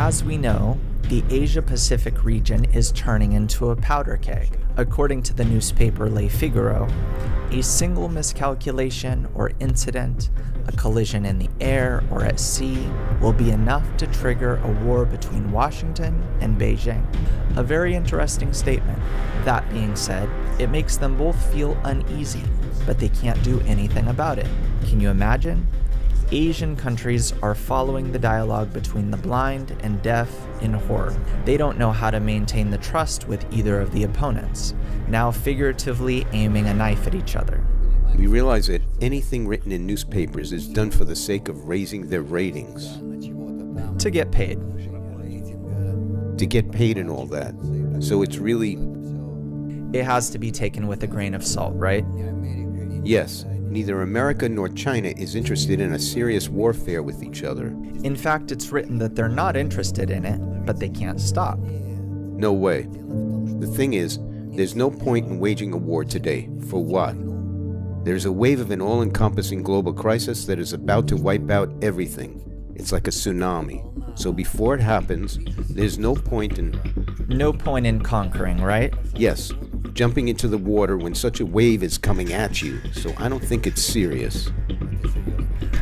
As we know, the Asia-Pacific region is turning into a powder keg. According to the newspaper Le Figaro, a single miscalculation or incident, a collision in the air or at sea, will be enough to trigger a war between Washington and Beijing. A very interesting statement. That being said, it makes them both feel uneasy, but they can't do anything about it. Can you imagine? Asian countries are following the dialogue between the blind and deaf in horror. They don't know how to maintain the trust with either of the opponents, now figuratively aiming a knife at each other. We realize that anything written in newspapers is done for the sake of raising their ratings. To get paid. To get paid and all that. So it's really... It has to be taken with a grain of salt, right? Yes. Neither America nor China is interested in a serious warfare with each other. In fact, it's written that they're not interested in it, but they can't stop. No way. The thing is, there's no point in waging a war today. For what? There's a wave of an all-encompassing global crisis that is about to wipe out everything. It's like a tsunami. So before it happens, there's no point in... No point in conquering, right? Yes. Jumping into the water when such a wave is coming at you, so I don't think it's serious.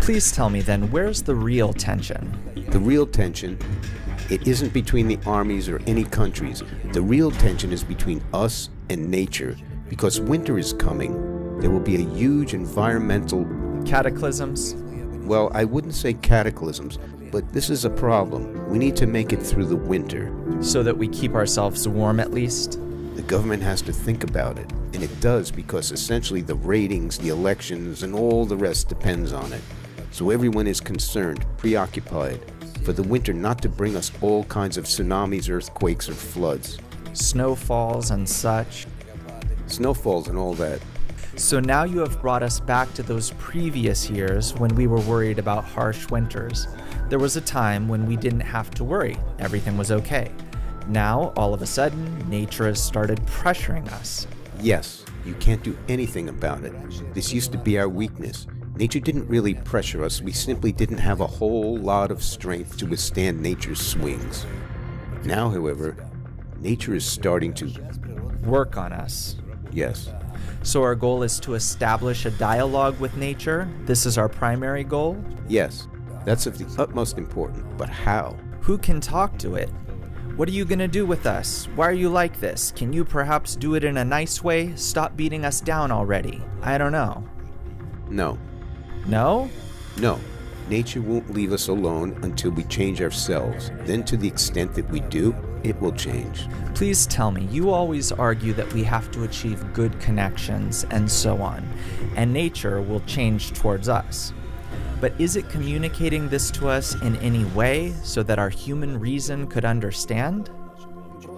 Please tell me then, where's the real tension? The real tension, it isn't between the armies or any countries. The real tension is between us and nature, because winter is coming. There will be a huge environmental... Cataclysms? Well, I wouldn't say cataclysms, but this is a problem. We need to make it through the winter. So that we keep ourselves warm at least? The government has to think about it, and it does because essentially the ratings, the elections, and all the rest depends on it. So everyone is concerned, preoccupied, for the winter not to bring us all kinds of tsunamis, earthquakes, or floods. Snowfalls and such. Snowfalls and all that. So now you have brought us back to those previous years when we were worried about harsh winters. There was a time when we didn't have to worry. Everything was okay. Now, all of a sudden, nature has started pressuring us. Yes, you can't do anything about it. This used to be our weakness. Nature didn't really pressure us. We simply didn't have a whole lot of strength to withstand nature's swings. Now, however, nature is starting to... work on us. Yes. So our goal is to establish a dialogue with nature? This is our primary goal? Yes. That's of the utmost importance. But how? Who can talk to it? What are you gonna do with us? Why are you like this? Can you perhaps do it in a nice way? Stop beating us down already. I don't know. No. No? No. Nature won't leave us alone until we change ourselves. Then to the extent that we do, it will change. Please tell me, you always argue that we have to achieve good connections and so on, and nature will change towards us. But is it communicating this to us in any way so that our human reason could understand?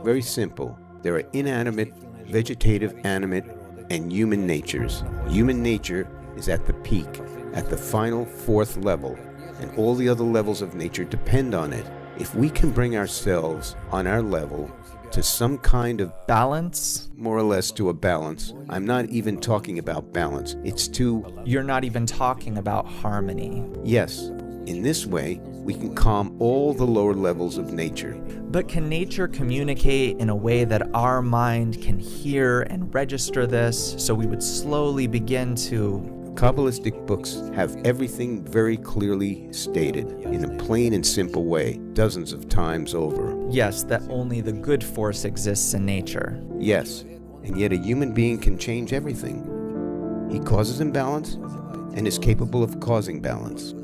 Very simple. There are inanimate, vegetative, animate, and human natures. Human nature is at the peak, at the final fourth level, and all the other levels of nature depend on it. If we can bring ourselves on our level to some kind of balance? More or less to a balance. I'm not even talking about balance. It's to... You're not even talking about harmony. Yes. In this way, we can calm all the lower levels of nature. But can nature communicate in a way that our mind can hear and register this, so we would slowly begin to... Kabbalistic books have everything very clearly stated in a plain and simple way, dozens of times over. Yes, that only the good force exists in nature. Yes, and yet a human being can change everything. He causes imbalance and is capable of causing balance.